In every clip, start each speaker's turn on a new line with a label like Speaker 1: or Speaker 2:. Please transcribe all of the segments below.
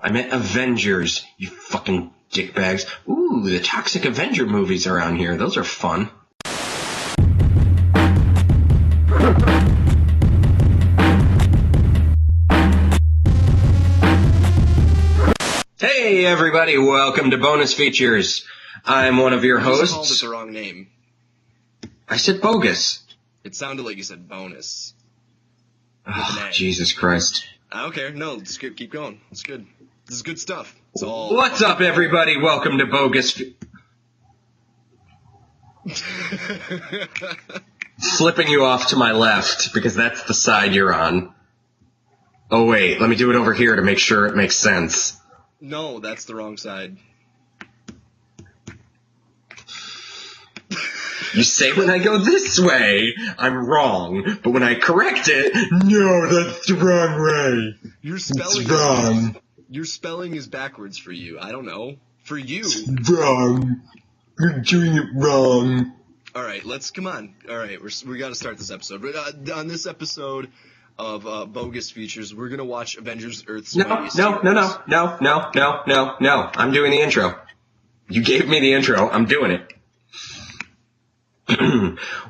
Speaker 1: I meant Avengers, you fucking dickbags. Ooh, the Toxic Avenger movies are on here. Those are fun. Hey everybody, welcome to Bonus Features. I'm one of your hosts.
Speaker 2: You called it the wrong name.
Speaker 1: I said Bogus.
Speaker 2: It sounded like you said bonus.
Speaker 1: Oh, Jesus Christ.
Speaker 2: I don't care. No, it's good. Keep going. It's good. This is good stuff. It's all.
Speaker 1: What's up, everybody? Welcome to Bogus. Flipping you off to my left because that's the side you're on. Oh wait, let me do it over here to make sure it makes sense.
Speaker 2: No, that's the wrong side.
Speaker 1: You say when I go this way, I'm wrong, but when I correct it, no, that's the wrong way.
Speaker 2: It's
Speaker 1: wrong.
Speaker 2: Your spelling is backwards for you. I don't know. For you.
Speaker 1: It's wrong. You're doing it wrong.
Speaker 2: All right, come on. All right, we got to start this episode. But on this episode of Bogus Features, we're gonna watch Avengers: Earth's Mightiest
Speaker 1: No.
Speaker 2: Heroes.
Speaker 1: No. I'm doing the intro. You gave me the intro. I'm doing it.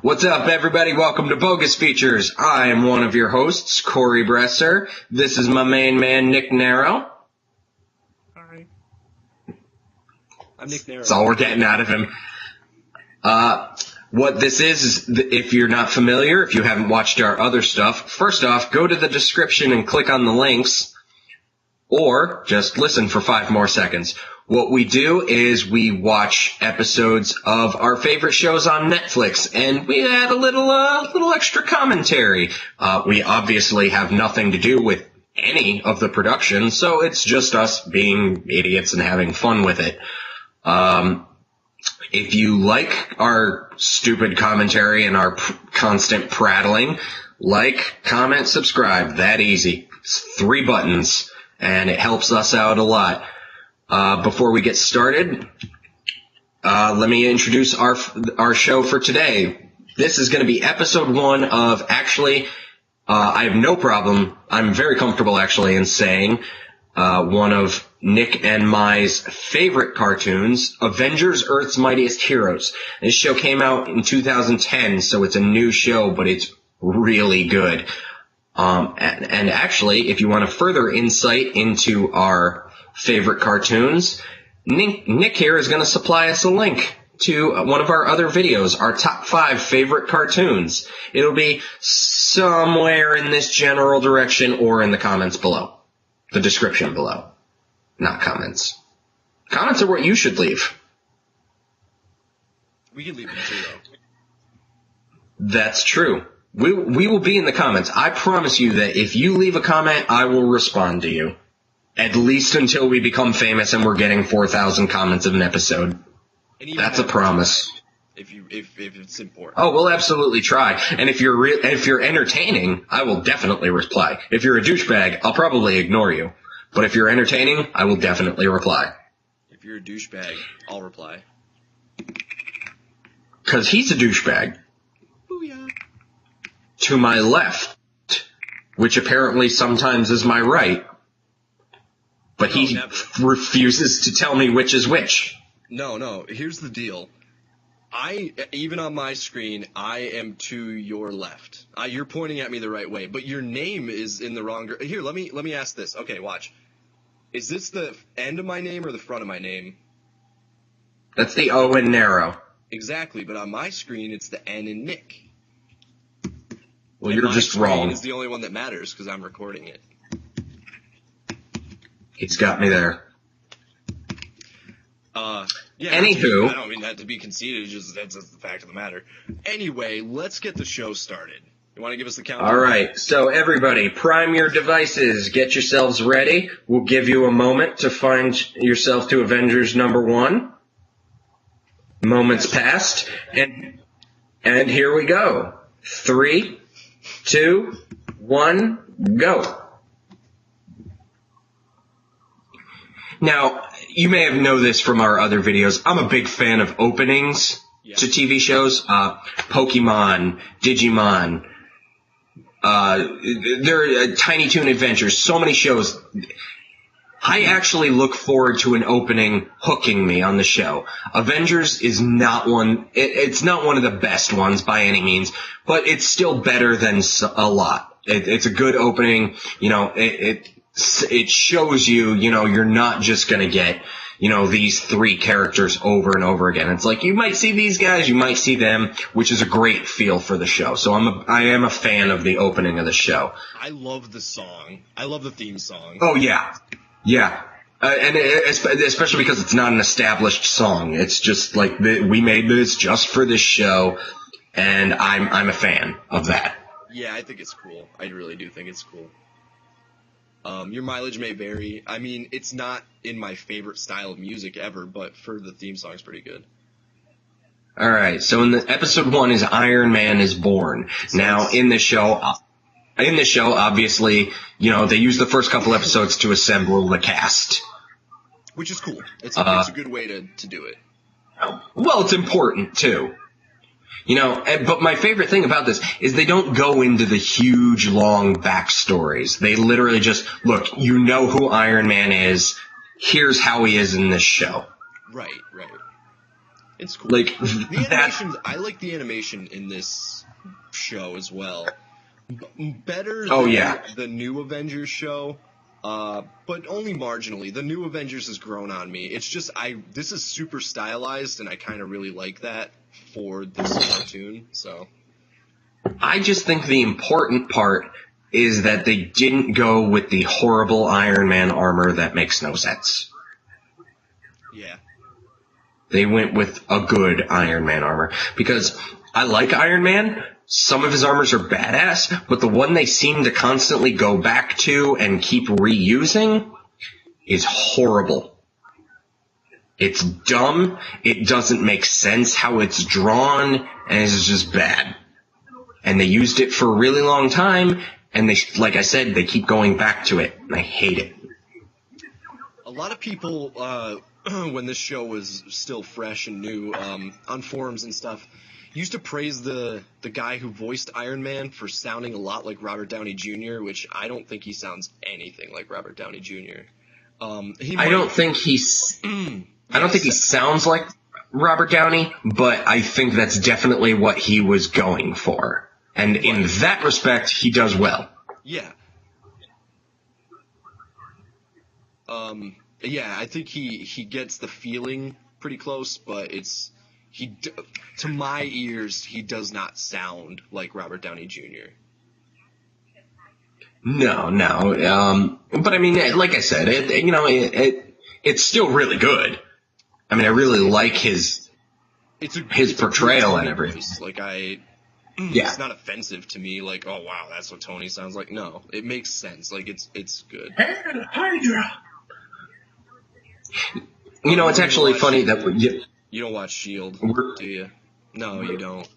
Speaker 1: What's up, everybody? Welcome to Bogus Features. I am one of your hosts, Corey Bresser. This is my main man, Nick Narrow.
Speaker 2: Hi. I'm Nick Narrow.
Speaker 1: That's all we're getting out of him. What this is if you're not familiar, if you haven't watched our other stuff, first off, go to the description and click on the links, or just listen for 5 more seconds. What we do is we watch episodes of our favorite shows on Netflix, and we add a little extra commentary. We obviously have nothing to do with any of the production, so it's just us being idiots and having fun with it. If you like our stupid commentary and our constant prattling, like, comment, subscribe. That easy. It's 3 buttons, and it helps us out a lot. Before we get started, let me introduce our show for today. This is going to be episode 1 of, actually, I have no problem, I'm very comfortable actually in saying, one of Nick and my's favorite cartoons, Avengers: Earth's Mightiest Heroes. This show came out in 2010, so it's a new show, but it's really good. And actually, if you want a further insight into our favorite cartoons, Nick here is going to supply us a link to one of our other videos, our top 5 favorite cartoons. It'll be somewhere in this general direction or in the comments below. The description below. Not comments. Comments are what you should leave.
Speaker 2: We can leave them too, though.
Speaker 1: That's true. We will be in the comments. I promise you that if you leave a comment, I will respond to you. At least until we become famous and we're getting 4,000 comments of an episode. That's a promise.
Speaker 2: If it's important.
Speaker 1: Oh, we'll absolutely try. And if you're entertaining, I will definitely reply. If you're a douchebag, I'll probably ignore you. But if you're entertaining, I will definitely reply.
Speaker 2: If you're a douchebag, I'll reply.
Speaker 1: 'Cause he's a douchebag.
Speaker 2: Booyah.
Speaker 1: To my left, which apparently sometimes is my right. But he refuses to tell me which is which.
Speaker 2: No. Here's the deal. Even on my screen, I am to your left. You're pointing at me the right way, but your name is in the wrong. Here, let me ask this. Okay, watch. Is this the end of my name or the front of my name?
Speaker 1: That's the O in Narrow.
Speaker 2: Exactly, but on my screen, it's the N in Nick.
Speaker 1: Well,
Speaker 2: and
Speaker 1: you're just wrong.
Speaker 2: It's the only one that matters because I'm recording it.
Speaker 1: He's got me there.
Speaker 2: Yeah.
Speaker 1: Anywho.
Speaker 2: I don't mean that to be conceited, that's the fact of the matter. Anyway, let's get the show started. You want to give us the countdown?
Speaker 1: Alright, so everybody, prime your devices, get yourselves ready. We'll give you a moment to find yourself to Avengers number 1. Moments passed, and here we go. 3, 2, 1, go. Now, you may have known this from our other videos. I'm a big fan of openings to TV shows. Pokemon, Digimon, there are Tiny Toon Adventures, so many shows. I actually look forward to an opening hooking me on the show. Avengers is not one, it's not one of the best ones by any means, but it's still better than a lot. It's a good opening, you know, it shows you, you know, you're not just gonna get, you know, these three characters over and over again. It's like, you might see these guys, you might see them, which is a great feel for the show. So I am a fan of the opening of the show.
Speaker 2: I love the song. I love the theme song.
Speaker 1: Oh, yeah. Yeah. And especially because it's not an established song. It's just like, we made this just for this show, and I'm a fan of that.
Speaker 2: Yeah, I think it's cool. I really do think it's cool. Your mileage may vary. I mean, it's not in my favorite style of music ever, but for the theme song, it's pretty good.
Speaker 1: All right. So in the episode 1 is Iron Man is Born. Now in the show, obviously, you know, they use the first couple episodes to assemble the cast,
Speaker 2: which is cool. It's a good way to do it.
Speaker 1: Well, it's important too. You know, but my favorite thing about this is they don't go into the huge, long backstories. They literally just, look, you know who Iron Man is. Here's how he is in this show.
Speaker 2: Right. It's cool.
Speaker 1: Like,
Speaker 2: the animation, I like the animation in this show as well. Better than the new Avengers show, but only marginally. The new Avengers has grown on me. It's just, this is super stylized, and I kind of really like that for this cartoon, so.
Speaker 1: I just think the important part is that they didn't go with the horrible Iron Man armor that makes no sense.
Speaker 2: Yeah.
Speaker 1: They went with a good Iron Man armor. Because I like Iron Man. Some of his armors are badass, but the one they seem to constantly go back to and keep reusing is horrible. It's dumb, it doesn't make sense how it's drawn, and it's just bad. And they used it for a really long time, and they, like I said, they keep going back to it, and I hate it.
Speaker 2: A lot of people, when this show was still fresh and new, on forums and stuff, used to praise the guy who voiced Iron Man for sounding a lot like Robert Downey Jr., which I don't think he sounds anything like Robert Downey Jr. I don't think he
Speaker 1: sounds like Robert Downey, but I think that's definitely what he was going for. And in that respect, he does well.
Speaker 2: Yeah. Yeah, I think he gets the feeling pretty close, but to my ears, he does not sound like Robert Downey Jr.
Speaker 1: No. But I mean, like I said, it's still really good. I mean, I really like his portrayal and everything.
Speaker 2: It's not offensive to me. Like, oh wow, that's what Tony sounds like. No, it makes sense. Like, it's good.
Speaker 1: Hydra. You know, it's actually funny that
Speaker 2: you don't watch Shield, do you? No, you don't.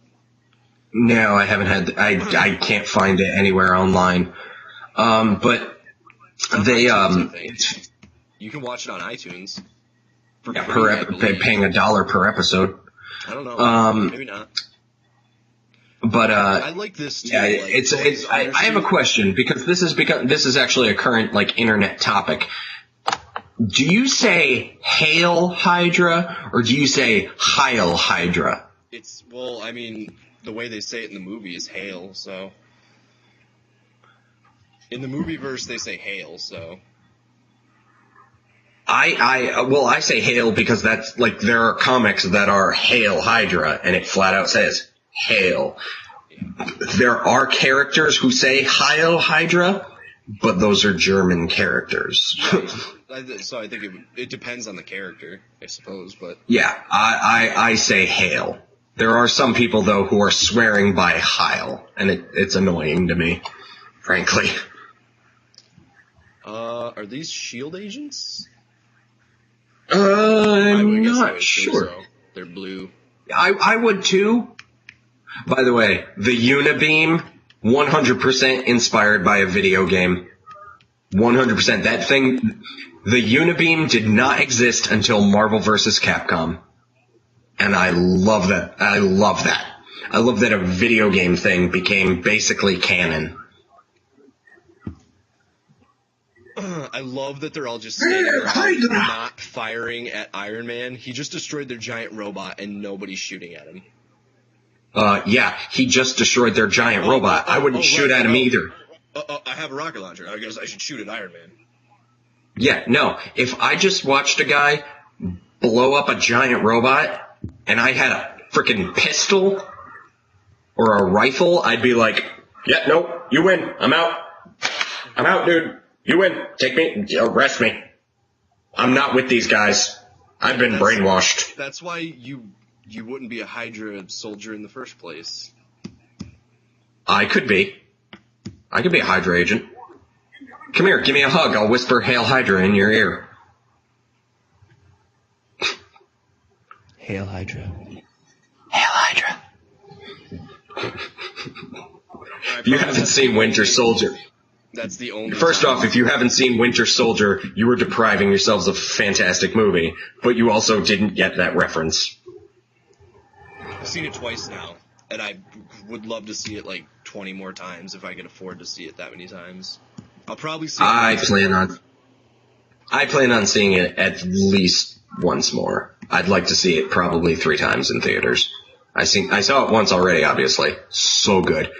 Speaker 1: No, I haven't had. I can't find it anywhere online. But they
Speaker 2: you can watch it on iTunes.
Speaker 1: Paying $1 per episode.
Speaker 2: I don't know. Maybe not.
Speaker 1: But
Speaker 2: I like this too.
Speaker 1: Yeah, I have a question because this is actually a current internet topic. Do you say Hail Hydra or do you say Heil Hydra?
Speaker 2: I mean, the way they say it in the movie is Hail, so. In the movie verse, they say Hail, so.
Speaker 1: I say Hail because that's, there are comics that are Hail Hydra, and it flat out says Hail. There are characters who say Heil Hydra, but those are German characters.
Speaker 2: So I think it depends on the character, I suppose, but.
Speaker 1: Yeah, I say Hail. There are some people, though, who are swearing by Heil, and it's annoying to me, frankly.
Speaker 2: Are these S.H.I.E.L.D. agents?
Speaker 1: I'm not sure.
Speaker 2: So. They're blue.
Speaker 1: I would too. By the way, the Unibeam, 100% inspired by a video game. 100%. That thing, the Unibeam did not exist until Marvel vs. Capcom. And I love that. I love that a video game thing became basically canon.
Speaker 2: I love that they're all just standing around not firing at Iron Man. He just destroyed their giant robot and nobody's shooting at him.
Speaker 1: Yeah, he just destroyed their giant robot. I wouldn't shoot at him either.
Speaker 2: I have a rocket launcher. I guess I should shoot at Iron Man.
Speaker 1: Yeah, no. If I just watched a guy blow up a giant robot and I had a freaking pistol or a rifle, I'd be like, yeah, nope, you win. I'm out. I'm out, dude. You win. Take me. Arrest me. I'm not with these guys. I've been brainwashed.
Speaker 2: That's why you wouldn't be a Hydra soldier in the first place.
Speaker 1: I could be. I could be a Hydra agent. Come here, give me a hug. I'll whisper Hail Hydra in your ear.
Speaker 2: Hail Hydra.
Speaker 1: Hail Hydra. If you haven't seen Winter Soldier...
Speaker 2: That's the only...
Speaker 1: First off, if you haven't seen Winter Soldier, you were depriving yourselves of a fantastic movie, but you also didn't get that reference.
Speaker 2: I've seen it twice now, and I would love to see it like 20 more times if I could afford to see it that many times. I'll probably see it.
Speaker 1: I plan on seeing it at least once more. I'd like to see it probably 3 times in theaters. I saw it once already, obviously. So good.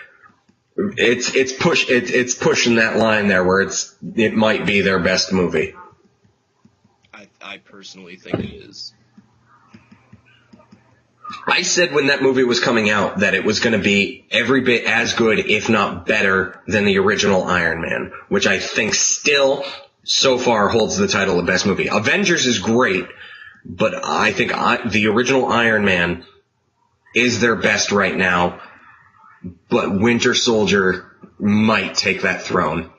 Speaker 1: It's pushing that line there where it might be their best movie.
Speaker 2: I personally think it is.
Speaker 1: I said when that movie was coming out that it was going to be every bit as good, if not better, than the original Iron Man, which I think still, so far, holds the title of best movie. Avengers is great, but I think the original Iron Man is their best right now, but Winter Soldier might take that throne.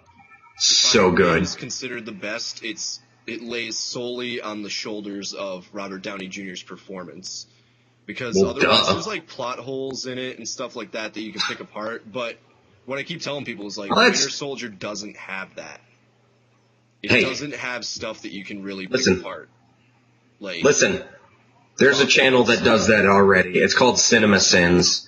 Speaker 1: So good.
Speaker 2: It's considered the best. It lays solely on the shoulders of Robert Downey Jr.'s performance. Because otherwise there's like plot holes in it and stuff like that you can pick apart. But what I keep telling people is like Winter Soldier doesn't have that. It doesn't have stuff that you can really pick apart. Like,
Speaker 1: listen, there's a channel that does that already. It's called Cinema Sins.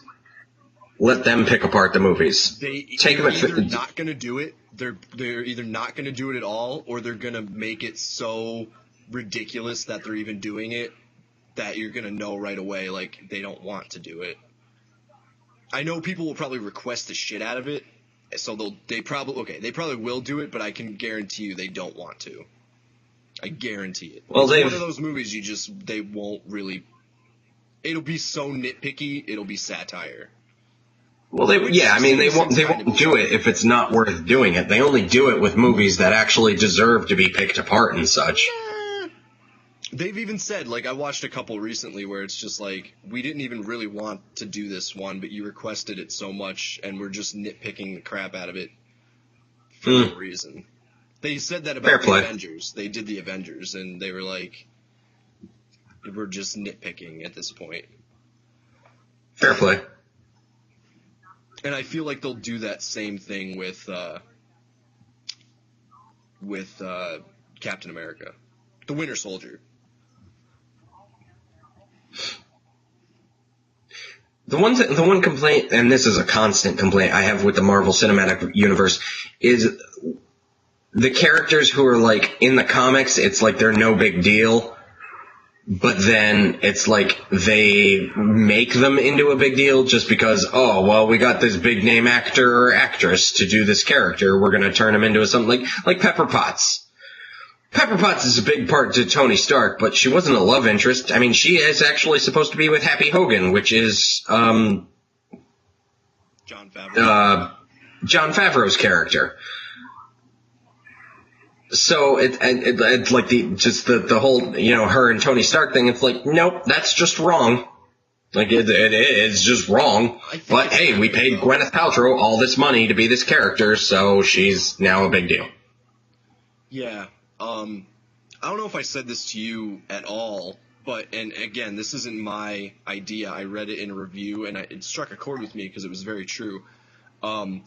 Speaker 1: Let them pick apart the movies.
Speaker 2: They're either not going to do it. They're either not going to do it at all, or they're going to make it so ridiculous that they're even doing it that you're going to know right away, like, they don't want to do it. I know people will probably request the shit out of it, so they probably will do it, but I can guarantee you they don't want to. I guarantee it. Well, it's one of those movies they won't really... It'll be so nitpicky, it'll be satire.
Speaker 1: Well, they won't do it if it's not worth doing it. They only do it with movies that actually deserve to be picked apart and such.
Speaker 2: They've even said, like, I watched a couple recently where it's just like, we didn't even really want to do this one, but you requested it so much, and we're just nitpicking the crap out of it for no reason. They said that about the Avengers. They did the Avengers, and they were like, we're just nitpicking at this point.
Speaker 1: Fair play.
Speaker 2: And I feel like they'll do that same thing with Captain America. The Winter Soldier.
Speaker 1: The one complaint, and this is a constant complaint I have with the Marvel Cinematic Universe, is the characters who are, like, in the comics, it's like they're no big deal, but then it's like they make them into a big deal just because, oh, well, we got this big name actor or actress to do this character, we're going to turn them into something like Pepper Potts. Pepper Potts is a big part to Tony Stark, but she wasn't a love interest. I mean, she is actually supposed to be with Happy Hogan, which is,
Speaker 2: Jon Favreau.
Speaker 1: Jon Favreau's character. So it's like the whole, her and Tony Stark thing. It's like, nope, that's just wrong. Like it is just wrong. But hey, we paid Gwyneth Paltrow all this money to be this character, so she's now a big deal.
Speaker 2: Yeah. I don't know if I said this to you at all, and again, this isn't my idea. I read it in a review, and it struck a chord with me because it was very true. One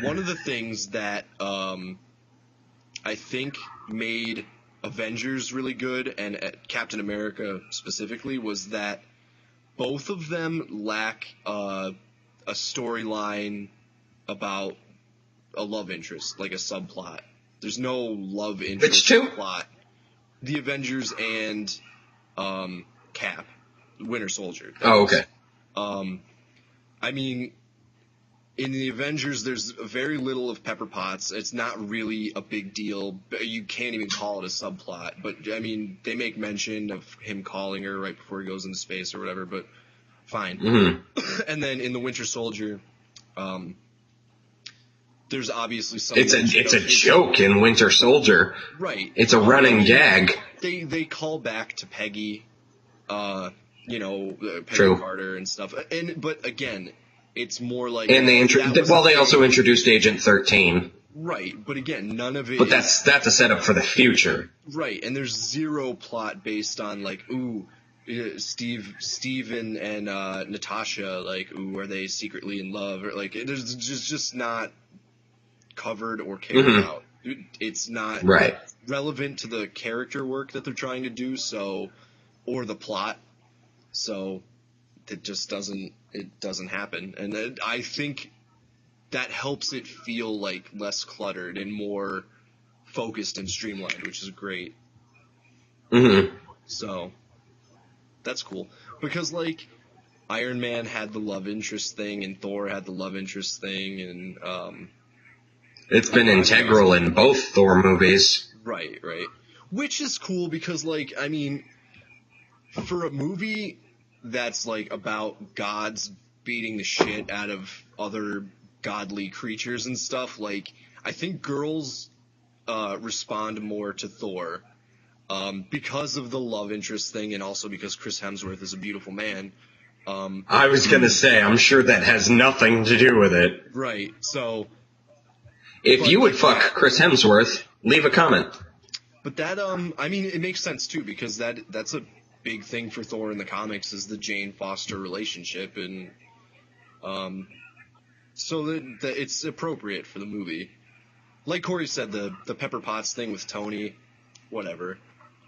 Speaker 2: of the things that I think made Avengers really good, and Captain America specifically, was that both of them lack a storyline about a love interest, like a subplot. There's no love
Speaker 1: Which
Speaker 2: interest
Speaker 1: two?
Speaker 2: plot. The Avengers and Cap, Winter Soldier.
Speaker 1: Oh, okay.
Speaker 2: I mean, in the Avengers, there's very little of Pepper Potts. It's not really a big deal. You can't even call it a subplot. But, I mean, they make mention of him calling her right before he goes into space or whatever, but fine.
Speaker 1: Mm-hmm.
Speaker 2: And then in the Winter Soldier, there's obviously some...
Speaker 1: It's a joke in Winter Soldier.
Speaker 2: Right.
Speaker 1: It's a running gag.
Speaker 2: They call back to Peggy, Peggy
Speaker 1: True.
Speaker 2: Carter and stuff. But again... It's more like...
Speaker 1: And they also introduced Agent 13.
Speaker 2: Right, but again, none of it...
Speaker 1: But that's a setup for the future.
Speaker 2: Right, and there's zero plot based on, like, Steve and Natasha, like, are they secretly in love? Or, like, there's just not covered or cared about. It's not relevant to the character work that they're trying to do, or the plot, so it just doesn't happen. And I think that helps it feel like less cluttered and more focused and streamlined, which is great.
Speaker 1: Mm-hmm.
Speaker 2: So that's cool. Because, like, Iron Man had the love interest thing and Thor had the love interest thing, and
Speaker 1: it's been integral in both Thor movies.
Speaker 2: Right. Which is cool because, like, I mean, for a movie that's, like, about gods beating the shit out of other godly creatures and stuff, like, I think girls respond more to Thor because of the love interest thing and also because Chris Hemsworth is a beautiful man.
Speaker 1: I was gonna say, I'm sure that has nothing to do with it.
Speaker 2: Right, so...
Speaker 1: If you would fuck Chris Hemsworth, leave a comment.
Speaker 2: But that, I mean, it makes sense, too, because that's a big thing for Thor in the comics is the Jane Foster relationship, and so that it's appropriate for the movie. Like Corey said, the Pepper Potts thing with Tony, whatever.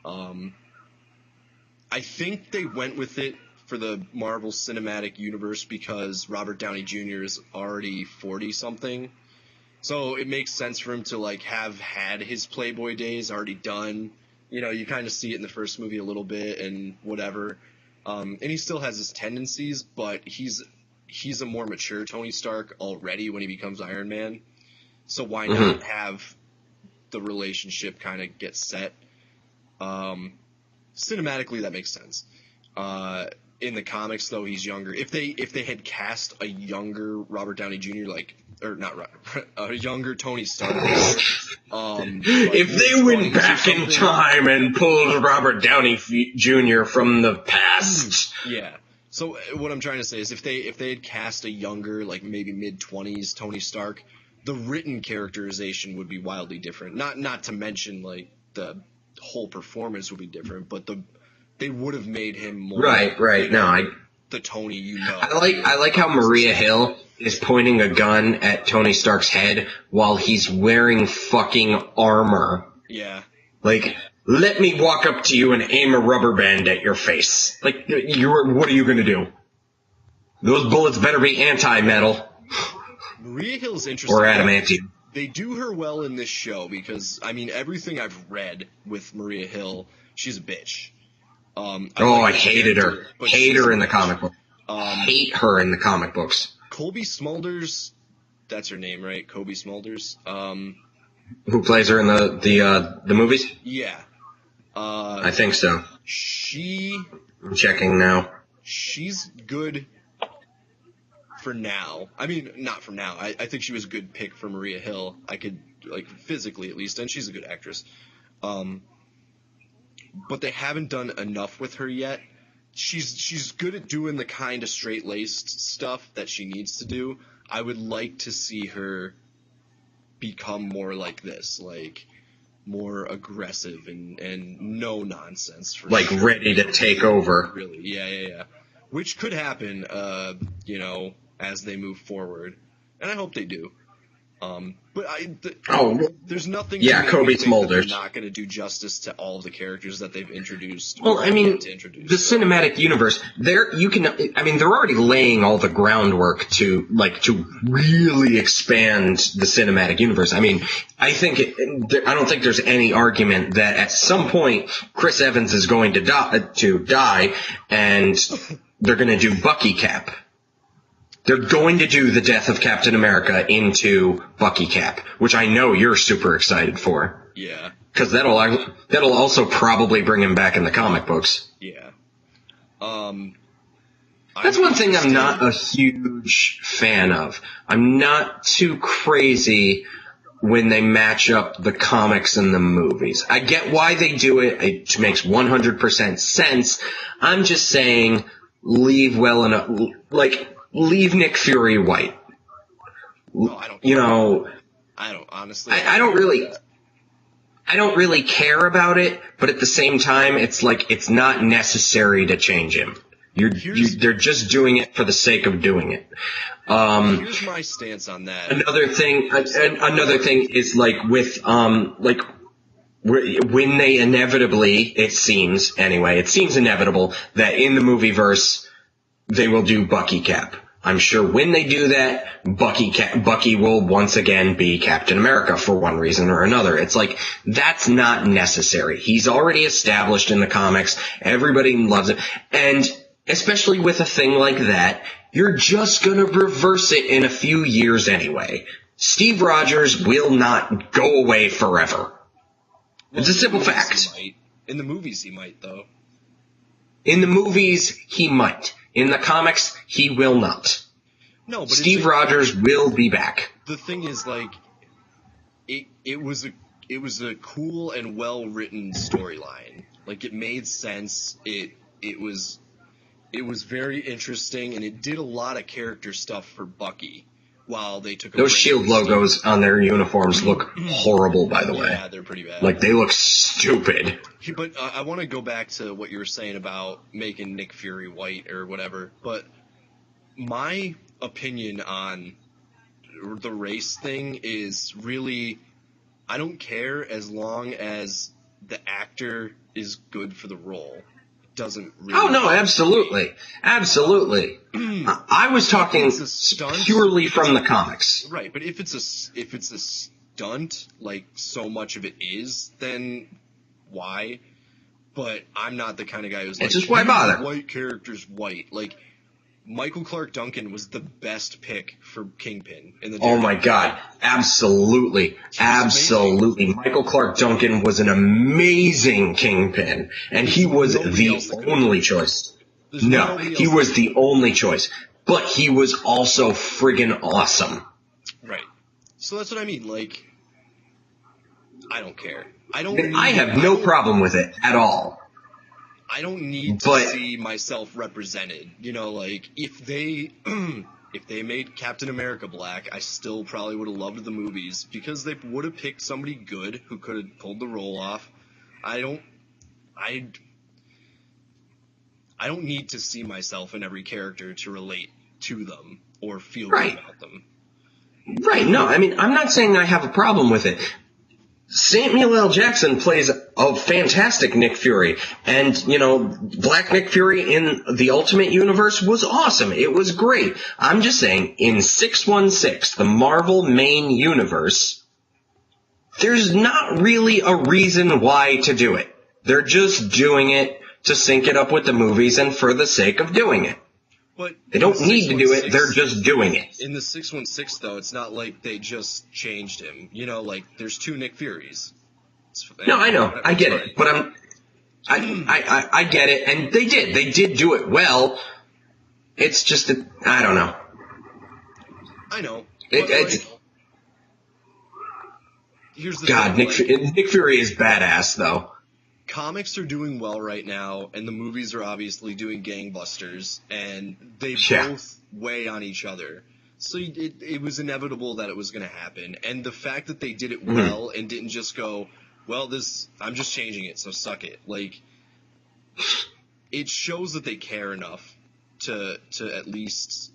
Speaker 2: I think they went with it for the Marvel Cinematic Universe because Robert Downey Jr. is already 40-something. So it makes sense for him to, like, have had his Playboy days already done. You know, you kind of see it in the first movie a little bit and whatever. And he still has his tendencies, but he's a more mature Tony Stark already when he becomes Iron Man. So why not have the relationship kind of get set? Cinematically, that makes sense. In the comics, though, he's younger. If they had cast a younger Robert Downey Jr., a younger Tony Stark.
Speaker 1: If they went back in time and pulled Robert Downey Jr. from the past.
Speaker 2: Yeah. So what I'm trying to say is if they had cast a younger, like maybe mid-20s Tony Stark, the written characterization would be wildly different. Not to mention, like, the whole performance would be different, but they would have made him more
Speaker 1: right. No,
Speaker 2: the Tony you know.
Speaker 1: I like how Maria Hill is pointing a gun at Tony Stark's head while he's wearing fucking armor.
Speaker 2: Yeah.
Speaker 1: Like, let me walk up to you and aim a rubber band at your face. Like, what are you gonna do? Those bullets better be anti-metal.
Speaker 2: Maria Hill's interesting.
Speaker 1: Or adamantium.
Speaker 2: They do her well in this show because, I mean, everything I've read with Maria Hill, she's a bitch.
Speaker 1: I hated her. Hate her in the comic book. Hate her in the comic books.
Speaker 2: Colby Smulders, that's her name, right? Colby Smulders.
Speaker 1: Who plays her in the movies?
Speaker 2: Yeah.
Speaker 1: I think so. I'm checking now.
Speaker 2: She's good for now. I mean, not for now. I think she was a good pick for Maria Hill. I could, like, physically at least, and she's a good actress. But they haven't done enough with her yet. She's good at doing the kind of straight-laced stuff that she needs to do. I would like to see her become more like this, like more aggressive and no nonsense. For
Speaker 1: like
Speaker 2: sure.
Speaker 1: Ready to take over.
Speaker 2: Really, yeah. Which could happen, as they move forward, and I hope they do. But there's nothing.
Speaker 1: Yeah,
Speaker 2: to
Speaker 1: Kobe
Speaker 2: make me think that they're
Speaker 1: Smulders.
Speaker 2: not going to do justice to all of the characters that they've introduced.
Speaker 1: Well,
Speaker 2: or
Speaker 1: I mean,
Speaker 2: yet to introduce,
Speaker 1: the cinematic universe, they're already laying all the groundwork to really expand the cinematic universe. I mean, I don't think there's any argument that at some point Chris Evans is going to die, and they're going to do Bucky Cap. They're going to do the death of Captain America into Bucky Cap, which I know you're super excited for.
Speaker 2: Yeah.
Speaker 1: Because that'll also probably bring him back in the comic books.
Speaker 2: Yeah.
Speaker 1: That's one thing I'm not a huge fan of. I'm not too crazy when they match up the comics and the movies. I get why they do it. It makes 100% sense. I'm just saying, leave Nick Fury white.
Speaker 2: No, I don't. I don't honestly.
Speaker 1: I don't really care about it, but at the same time, it's like it's not necessary to change him. They're just doing it for the sake of doing it.
Speaker 2: Here's my stance on that.
Speaker 1: Another thing is when they inevitably, it seems inevitable that in the movieverse they will do Bucky Cap. I'm sure when they do that, Bucky will once again be Captain America for one reason or another. It's like, that's not necessary. He's already established in the comics. Everybody loves it. And especially with a thing like that, you're just gonna reverse it in a few years anyway. Steve Rogers will not go away forever. It's a simple fact.
Speaker 2: In the movies, he might, though.
Speaker 1: In the movies, he might. In the comics, he will not.
Speaker 2: No, but
Speaker 1: Steve Rogers will be back.
Speaker 2: The thing is, it was a cool and well written storyline. Like, it made sense. It was very interesting, and it did a lot of character stuff for Bucky. While they took
Speaker 1: those SHIELD logos on their uniforms look horrible, by the way.
Speaker 2: Yeah, they're pretty bad.
Speaker 1: Like, they look stupid.
Speaker 2: But I want to go back to what you were saying about making Nick Fury white or whatever. But my opinion on the race thing is really, I don't care as long as the actor is good for the role. Doesn't really.
Speaker 1: Oh no, absolutely. I was talking purely from the comics.
Speaker 2: Right, but if it's a stunt, like so much of it is, then why? But I'm not the kind of guy who's like,
Speaker 1: just why bother?
Speaker 2: White character's white. Like, Michael Clark Duncan was the best pick for Kingpin in the.
Speaker 1: Oh my God! Absolutely. Michael Clark Duncan was an amazing Kingpin, and he was the only choice. No, he was the only choice, but he was also friggin' awesome.
Speaker 2: Right. So that's what I mean. Like, I don't care.
Speaker 1: I have no problem with it at all.
Speaker 2: I don't need to see myself represented. You know, like, if they made Captain America black, I still probably would have loved the movies because they would have picked somebody good who could have pulled the role off. I don't need to see myself in every character to relate to them or feel good about them.
Speaker 1: Right, no, I mean, I'm not saying I have a problem with it. Samuel L. Jackson plays a fantastic Nick Fury, and, Black Nick Fury in the Ultimate Universe was awesome. It was great. I'm just saying, in 616, the Marvel main universe, there's not really a reason why to do it. They're just doing it to sync it up with the movies and for the sake of doing it.
Speaker 2: But
Speaker 1: they don't need to do it, they're just doing it.
Speaker 2: In the 616, though, it's not like they just changed him. There's two Nick Furies.
Speaker 1: No, I know. I get it. But I get it. And they did. They did do it well. It's just that, I don't know.
Speaker 2: I know.
Speaker 1: Here's the thing, Nick Fury is badass, though.
Speaker 2: Comics are doing well right now, and the movies are obviously doing gangbusters, and they both weigh on each other. So it was inevitable that it was going to happen. And the fact that they did it well and didn't just go, well, I'm just changing it, so suck it. Like, it shows that they care enough to at least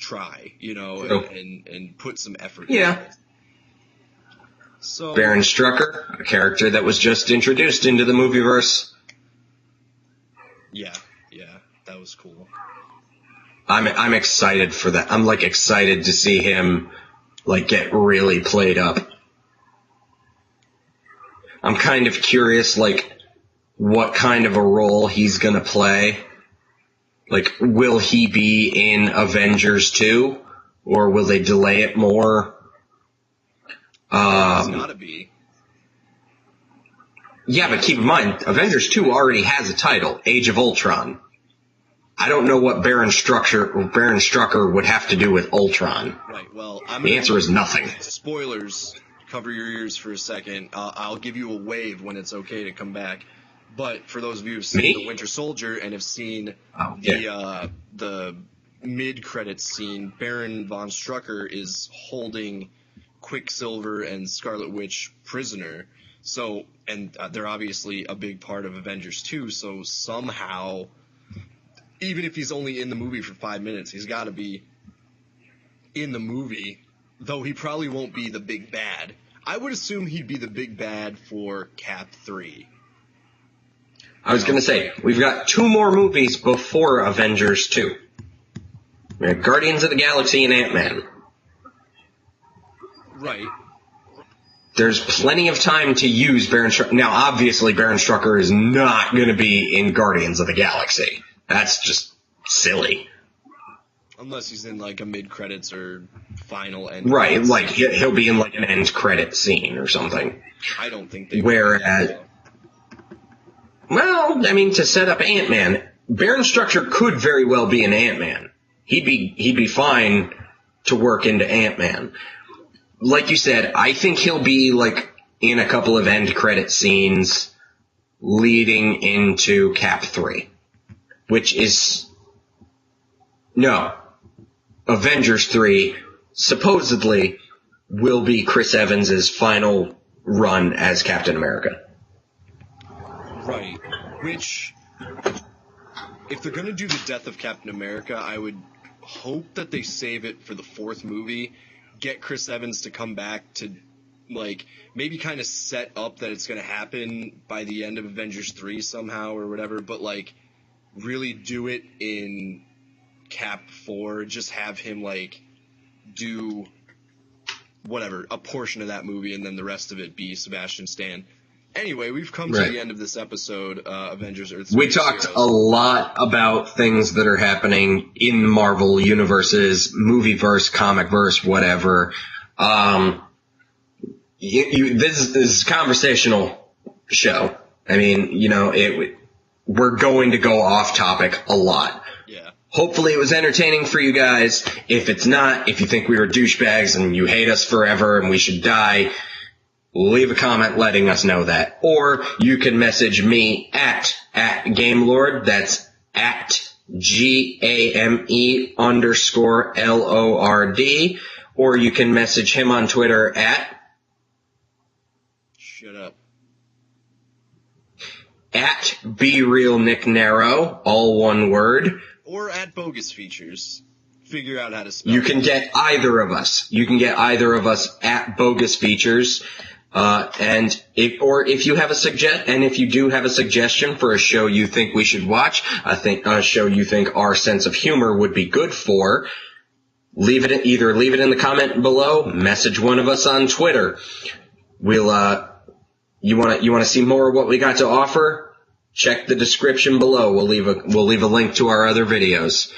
Speaker 2: try, and put some effort.
Speaker 1: Yeah.
Speaker 2: into it. So
Speaker 1: Baron Strucker, a character that was just introduced into the movieverse.
Speaker 2: Yeah, that was cool.
Speaker 1: I'm excited for that. I'm excited to see him get really played up. I'm kind of curious what kind of a role he's gonna play. Will he be in Avengers 2? Or will they delay it more?
Speaker 2: He's gotta be.
Speaker 1: Yeah, but keep in mind, Avengers 2 already has a title, Age of Ultron. I don't know what Baron Strucker would have to do with Ultron.
Speaker 2: Right, well,
Speaker 1: the answer is nothing.
Speaker 2: Spoilers, cover your ears for a second. I'll give you a wave when it's okay to come back. But for those of you who've seen The Winter Soldier and have seen the mid-credits scene, Baron von Strucker is holding Quicksilver and Scarlet Witch prisoner. So, and they're obviously a big part of Avengers 2, so somehow, even if he's only in the movie for 5 minutes, he's got to be in the movie, though he probably won't be the big bad. I would assume he'd be the big bad for Cap 3.
Speaker 1: I was going to say, we've got 2 more movies before Avengers 2. We have Guardians of the Galaxy and Ant-Man.
Speaker 2: Right.
Speaker 1: There's plenty of time to use Baron Strucker. Now, obviously, Baron Strucker is not going to be in Guardians of the Galaxy. That's just silly.
Speaker 2: Unless he's in a mid-credits or final end.
Speaker 1: Right, he'll be in an end credit scene or something.
Speaker 2: I don't think they
Speaker 1: Whereas, well, I mean, to set up Ant-Man, Baron Strucker could very well be an Ant-Man. He'd be fine to work into Ant-Man. Like you said, I think he'll be in a couple of end credit scenes leading into Cap 3, which is Avengers 3 supposedly will be Chris Evans' final run as Captain America.
Speaker 2: Right. Which, if they're going to do the death of Captain America, I would hope that they save it for the 4th movie, get Chris Evans to come back to, maybe kind of set up that it's going to happen by the end of Avengers 3 somehow or whatever, but, really do it in Cap 4, just have him, do whatever, a portion of that movie, and then the rest of it be Sebastian Stan. Anyway, we've come to the end of this episode, Avengers Earth's
Speaker 1: We talked a lot about things that are happening in Marvel universes, movieverse, comicverse, whatever. This is a conversational show. I mean, we're going to go off topic a lot.
Speaker 2: Yeah.
Speaker 1: Hopefully it was entertaining for you guys. If it's not, if you think we were douchebags and you hate us forever and we should die, leave a comment letting us know that. Or you can message me at GameLord. That's at GAME_LORD. Or you can message him on Twitter at...
Speaker 2: Shut up.
Speaker 1: At BeRealNickNarrow, all one word.
Speaker 2: Or at Bogus Features. Figure out how to spell
Speaker 1: You can get either of us. You can get either of us at Bogus Features. And if you have if you do have a suggestion for a show you think we should watch, a show you think our sense of humor would be good for, leave it in the comment below, message one of us on Twitter. You want to see more of what we got to offer? Check the description below. We'll leave a link to our other videos.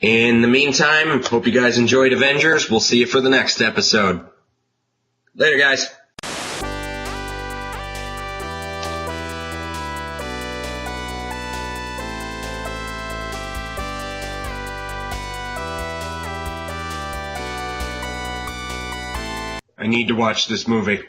Speaker 1: In the meantime, hope you guys enjoyed Avengers. We'll see you for the next episode. Later, guys. I need to watch this movie.